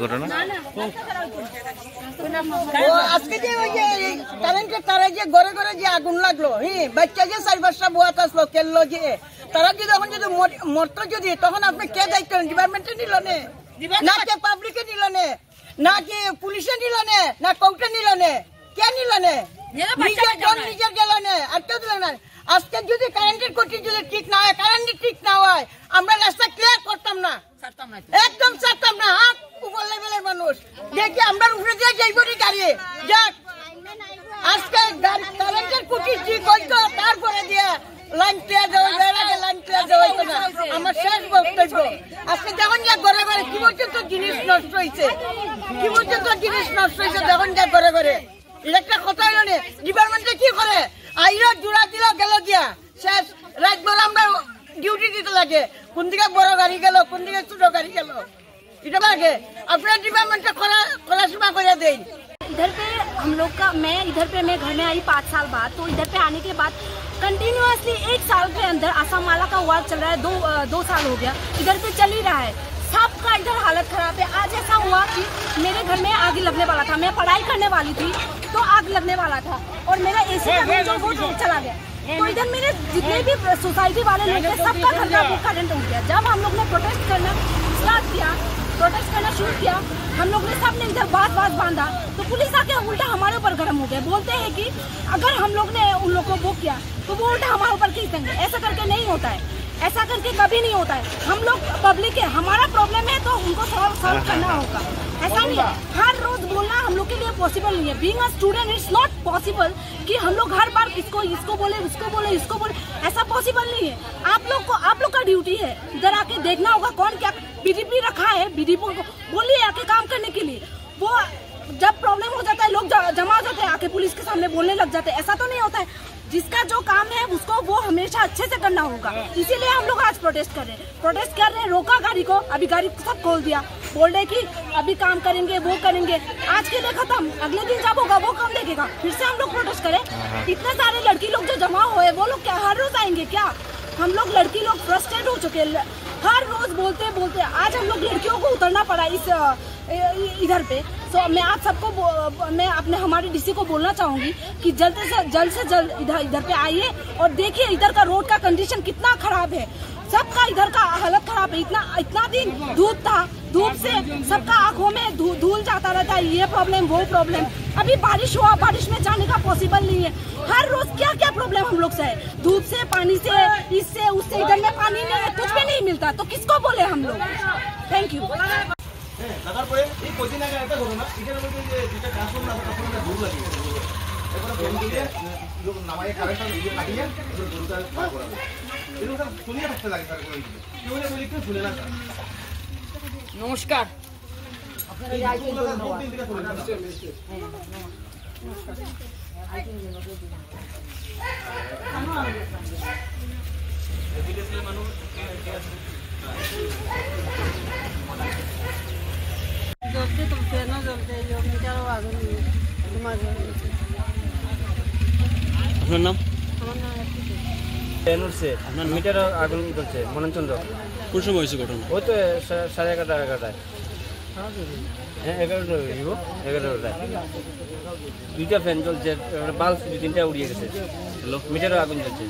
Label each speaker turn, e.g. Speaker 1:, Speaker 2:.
Speaker 1: ঘটনা
Speaker 2: আজকে যে ওই যে কারেন্টের তারা যে ঘরে ঘরে যে আগুন লাগলো, বাচ্চা যে 4-5টা বুয়াত আসলো খেললো, যে তারা যদি এখন যদি মরতো যদি, তখন আপনি কে দায়িত্ব নেন? ডিপার্টমেন্টে নিল না কে পাবলিকে নিল না কি পুলিশে নিল না কোর্টে নিল কে নিল নিজের গেল আর কেউ দিল না। আজকে যদি কারেন্টের কোটি যদি ঠিক না হয়, কারেন্টের ঠিক না হয়, আমরা রাস্তা ক্লিয়ার করতাম না, একদম ছাড়তাম না। উপর লেভেলের মানুষ দেখি আমরা উপরে দিয়ে যাইবনি গাড়ি যাক। আজকে কারেন্টের কোটি ঠিক হইতো, তারপরে দিয়ে লাইন ক্লিয়ার দেওয়া যায় না, লাইন ক্লিয়ার দেওয়া হইতো না। আমার শেষ বক্তব্য, আজকে যখন যা ঘরে ঘরে কি পর্যন্ত জিনিস নষ্ট হয়েছে, কি পর্যন্ত জিনিস নষ্ট হয়েছে, যখন যা ঘরে ঘরে একটা কথা হইল না। ডিপার্টমেন্টে কি করে আইরা জোড়া দিল গেল গিয়া শেষ রাত ভর আমরা ডিউটি দিতে লাগে, কোন দিকে বড় গাড়ি গেল, কোন দিকে ছোট গাড়ি গেল, এটা লাগে আপনার ডিপার্টমেন্টে খোলাসীমা করে দেন।
Speaker 3: इधर पे हम लोग का मैं घर में आई 5 साल बाद, तो इधर पे आने के बाद कंटिन्यूअसली 1 साल के अंदर आसाम माला का वार चल रहा है। 2 साल हो गया इधर पे चल ही रहा है। सबका इधर हालत खराब है। आज ऐसा हुआ कि मेरे घर में आग लगने वाला था, मैं पढ़ाई करने वाली थी तो आग लगने वाला था और मेरा एसी का जो वो चला गया। तो इधर मेरे जितने भी सोसाइटी वाले लोग हैं सबका घर का वो करंट हो गया। जब हम लोग ने प्रोटेस्ट करना शुरू किया, हम लोग ने सबने इधर बात बांधा, तो पुलिस आके उल्टा हमारे ऊपर गर्म हो गया। बोलते हैं कि अगर हम लोग ने उन लोग को वो किया तो वो उल्टा हमारे ऊपर खींच देंगे। ऐसा करके नहीं होता है, ऐसा करके कभी नहीं होता है। हम लोग पब्लिक है, हमारा प्रॉब्लम है तो उनको सॉल्व करना होगा। ऐसा नहीं है हर रोज बोलना हम लोग के लिए पॉसिबल नहीं है। Being a student it's not possible कि हम लोग हर बार इसको बोले उसको बोले, ऐसा पॉसिबल नहीं है। आप लोग का ड्यूटी है इधर आके देखना होगा कौन क्या बीडीपी रखा है, बीडीपी को बोलिए आके काम करने के लिए। वो जब प्रॉब्लम हो जाता है लोग जमा हो जाते हैं, आके पुलिस के सामने बोलने लग जाते हैं। ऐसा तो नहीं होता है। जिसका जो काम है उसको वो हमेशा अच्छे से करना होगा। इसीलिए हम लोग आज प्रोटेस्ट कर रहे हैं। रोका गाड़ी को, अभी गाड़ी सब खोल दिया, बोल रहे कि अभी काम करेंगे वो करेंगे। आज के लिए खत्म, अगले दिन जब होगा वो काम देखेगा, फिर से हम लोग प्रोटेस्ट करें। इतने सारे लड़की लोग जो जमा हुए वो लोग क्या हर रोज आएंगे क्या? हम लोग लड़की लोग फ्रस्ट्रेट हो चुके हैं। हर रोज बोलते आज हम लोग लड़कियों को उतरना पड़ा इस इधर पे। तो मैं आप सबको मैं अपने हमारे डीसी को बोलना चाहूंगी कि जल्द से जल्द इधर पे आइए और देखिए इधर का रोड का कंडीशन कितना खराब है। सबका इधर का हालत खराब है। इतना दिन धूप था, धूप से सबका आंखों में धूल जाता रहता है, ये प्रॉब्लम वो प्रॉब्लम। अभी बारिश हुआ, बारिश में जाने का पॉसिबल नहीं है। हर रोज क्या क्या प्रॉब्लम हम लोग से है, धूप से, पानी से, इससे उससे। इधर में पानी नहीं है, कुछ भी नहीं मिलता, तो किसको बोले हम लोग? Thank you.
Speaker 2: নমস্কার।
Speaker 4: জলদি তুলছে না, জলদি মিটারও আগুন
Speaker 1: আপনার নাম?
Speaker 4: আমার নাম
Speaker 5: আপনার মিটার আগুন চলছে মননচন্দ্র।
Speaker 1: কোন সময় হয়েছে ঘটনা?
Speaker 5: ওই তো 11:30 হ্যাঁ 11টায় 2টা ফ্যান চলছে, বাল্ব 2-3টা উড়িয়ে গেছে, মিটারও আগুন চলছে।